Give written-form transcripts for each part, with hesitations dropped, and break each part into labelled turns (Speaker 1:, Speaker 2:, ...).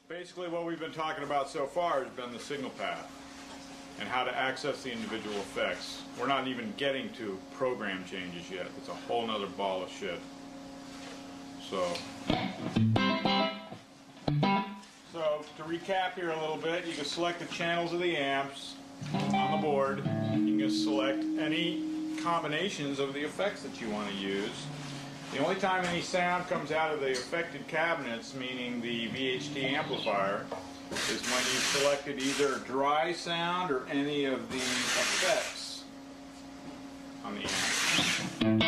Speaker 1: Basically what we've been talking about so far has been the signal path and how to access the individual effects. We're not even getting to program changes yet. It's a whole nother ball of shit. So to recap here a little bit, you can select the channels of the amps on the board. You can select any combinations of the effects that you want to use. The only time any sound comes out of the affected cabinets, meaning the VHT amplifier, is when you've selected either dry sound or any of the effects on the amp.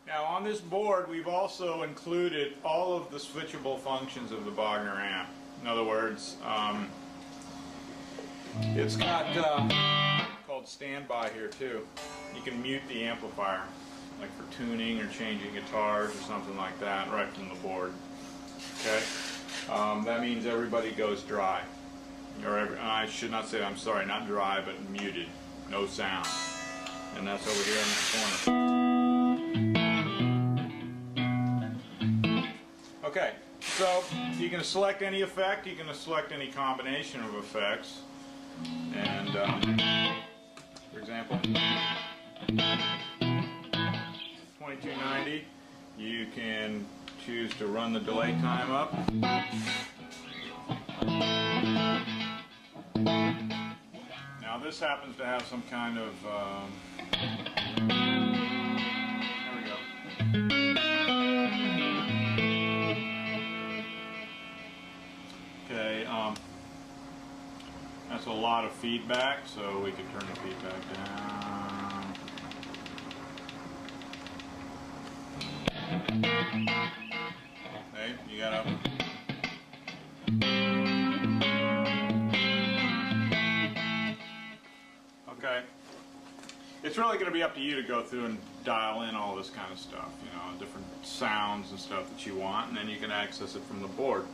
Speaker 1: Now on this board we've also included all of the switchable functions of the Bogner amp. In other words, it's got called standby here too. You can mute the amplifier, like for tuning or changing guitars or something like that, right from the board. Okay, that means everybody goes dry, or I should not say, I'm sorry, not dry, but muted, no sound, and that's over here in the corner. Okay, so you can select any effect, you can select any combination of effects, and for example, 2290, you can choose to run the delay time up. Now this happens to have some kind of there we go. Okay, that's a lot of feedback, so we can turn the feedback down. Okay, you gotta. Okay. It's really going to be up to you to go through and dial in all this kind of stuff, you know, different sounds and stuff that you want, and then you can access it from the board.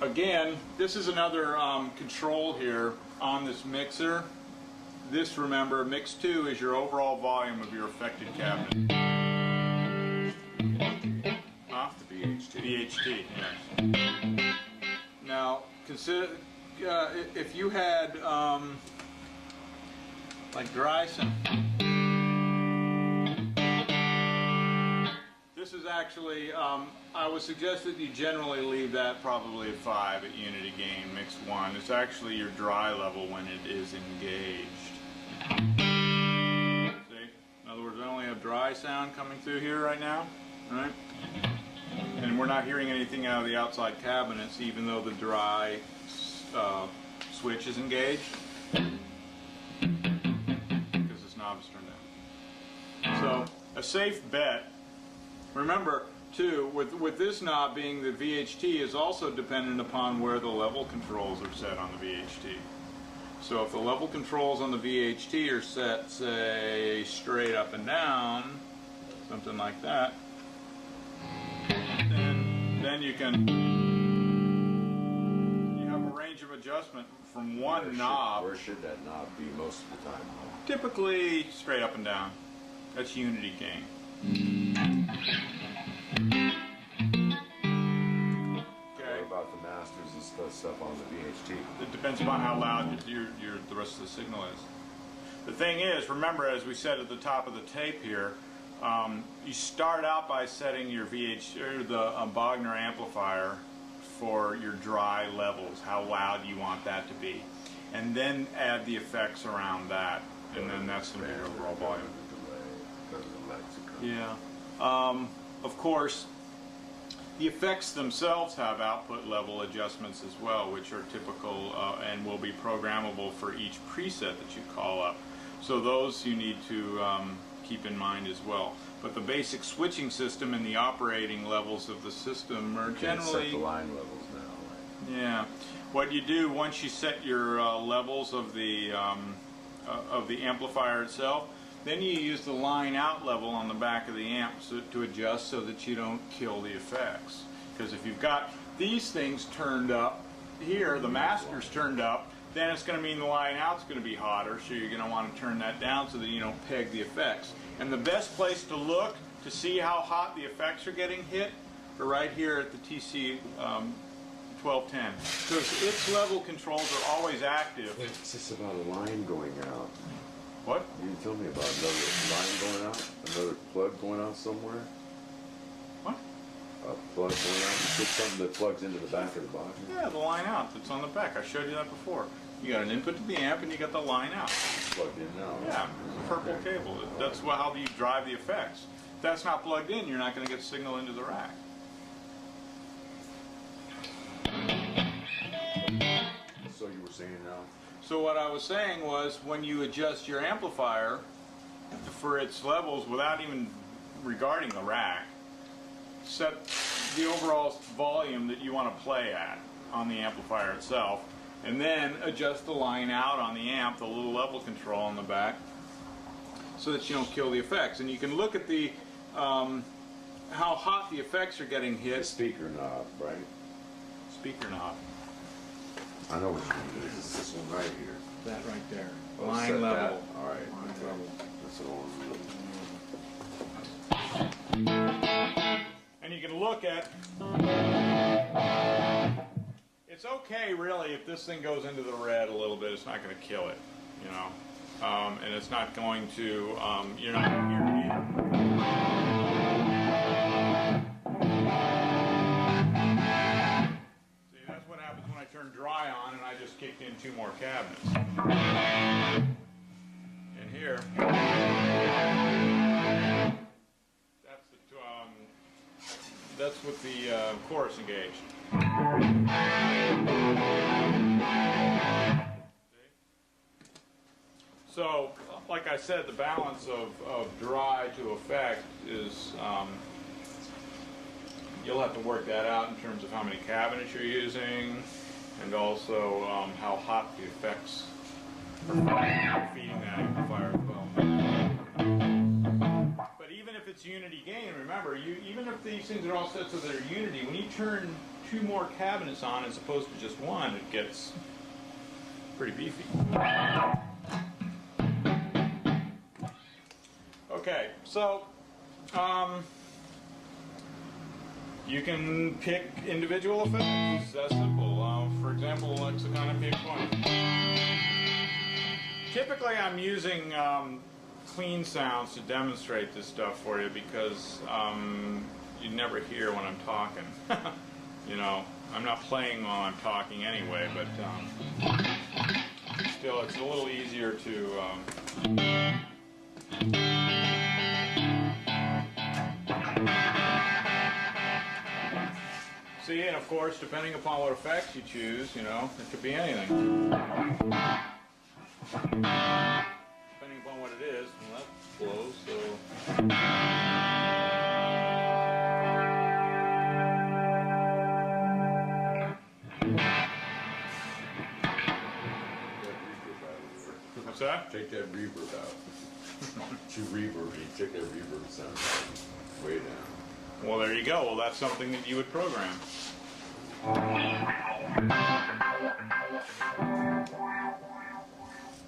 Speaker 1: Again, this is another control here on this mixer. This, remember, mix 2 is your overall volume of your affected cabinet. Off the VHT. VHT, yes. Now, consider if you had like dry sound. This is actually, I would suggest that you generally leave that probably at 5 at unity gain, mix 1. It's actually your dry level when it is engaged. See? In other words, I only have dry sound coming through here right now, right? And we're not hearing anything out of the outside cabinets, even though the dry switch is engaged, because this knob is turned down. So, a safe bet. Remember, too, with this knob being the VHT is also dependent upon where the level controls are set on the VHT. So if the level controls on the VHT are set, say, straight up and down, something like that, then you have a range of adjustment from one knob.
Speaker 2: Where should that knob be most of the time?
Speaker 1: Typically straight up and down. That's unity gain.
Speaker 2: What about the masters and stuff on the VHT?
Speaker 1: It depends upon how loud the rest of the signal is. The thing is, remember, as we said at the top of the tape here, you start out by setting your Bogner amplifier for your dry levels, how loud you want that to be, and then add the effects around that, and then that's going to be your overall volume. Yeah. Of course, the effects themselves have output level adjustments as well, which are typical and will be programmable for each preset that you call up. So those you need to keep in mind as well. But the basic switching system and the operating levels of the system are generally...
Speaker 2: set the line levels now. Right?
Speaker 1: Yeah. What you do once you set your levels of the amplifier itself, then you use the line out level on the back of the amp to adjust so that you don't kill the effects. Because if you've got these things turned up here, the master's turned up, then it's going to mean the line out's going to be hotter, so you're going to want to turn that down so that you don't peg the effects. And the best place to look to see how hot the effects are getting hit are right here at the TC 1210, because its level controls are always active.
Speaker 2: It's just about a line going out.
Speaker 1: What?
Speaker 2: You didn't tell me about another line going out? Another plug going out somewhere?
Speaker 1: What?
Speaker 2: A plug going out? You put something that plugs into the back of the box?
Speaker 1: Yeah, the line out that's on the back. I showed you that before. You got an input to the amp and you got the line out.
Speaker 2: Plugged in now.
Speaker 1: Yeah, it's a purple cable. That's how you drive the effects. If that's not plugged in, you're not going to get signal into the rack.
Speaker 2: So you were saying now?
Speaker 1: So what I was saying was, when you adjust your amplifier for its levels without even regarding the rack, set the overall volume that you want to play at on the amplifier itself, and then adjust the line out on the amp, the little level control on the back, so that you don't kill the effects. And you can look at the how hot the effects are getting
Speaker 2: The
Speaker 1: hit.
Speaker 2: speaker knob, right?
Speaker 1: Speaker knob.
Speaker 2: I know which one it is. It's this one right here.
Speaker 1: That right there.
Speaker 2: Oh,
Speaker 1: Line
Speaker 2: set
Speaker 1: level.
Speaker 2: that. All right.
Speaker 1: Line
Speaker 2: Okay.
Speaker 1: level.
Speaker 2: That's all.
Speaker 1: And you can look at, it's okay really if this thing goes into the red a little bit. It's not going to kill it, you know, and it's not going to, you're not going to hear it either. See, that's what happens when I turn dry on and I just kicked in 2 more cabinets. And here, that's with the chorus engaged. So, like I said, the balance of dry to effect is, you'll have to work that out in terms of how many cabinets you're using, and also how hot the effects are feeding that amplifier as well. But even if it's unity gain, remember, even if these things are all set so they're unity, when you turn 2 more cabinets on as opposed to just 1, it gets pretty beefy. Okay, so you can pick individual effects. It's that simple. For example, Lexicon MPX1. Typically, I'm using clean sounds to demonstrate this stuff for you because you never hear when I'm talking. You know, I'm not playing while I'm talking anyway, but still, it's a little easier to. See, and of course, depending upon what effects you choose, you know, it could be anything. Depending upon what it is, well, that flows, so. What's that?
Speaker 2: Take that reverb out. Too reverb. You take that reverb sound way down.
Speaker 1: Well, there you go. Well, that's something that you would program.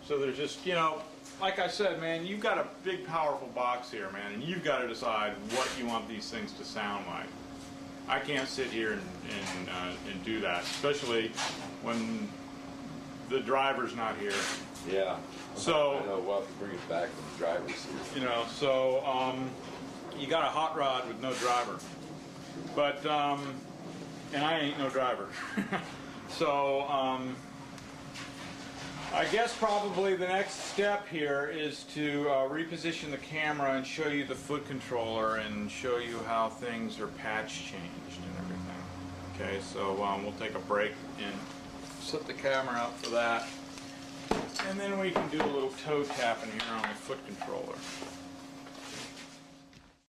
Speaker 1: So there's just, you know, like I said, man, you've got a big, powerful box here, man, and you've got to decide what you want these things to sound like. I can't sit here and do that, especially when the driver's not here.
Speaker 2: Yeah.
Speaker 1: So
Speaker 2: I know we'll have to bring it back when the driver's here.
Speaker 1: you know, so you got a hot rod with no driver, but and I ain't no driver. So I guess probably the next step here is to reposition the camera and show you the foot controller and show you how things are patch changed and everything. Okay, so we'll take a break and set the camera up for that, and then we can do a little toe tapping here on the foot controller.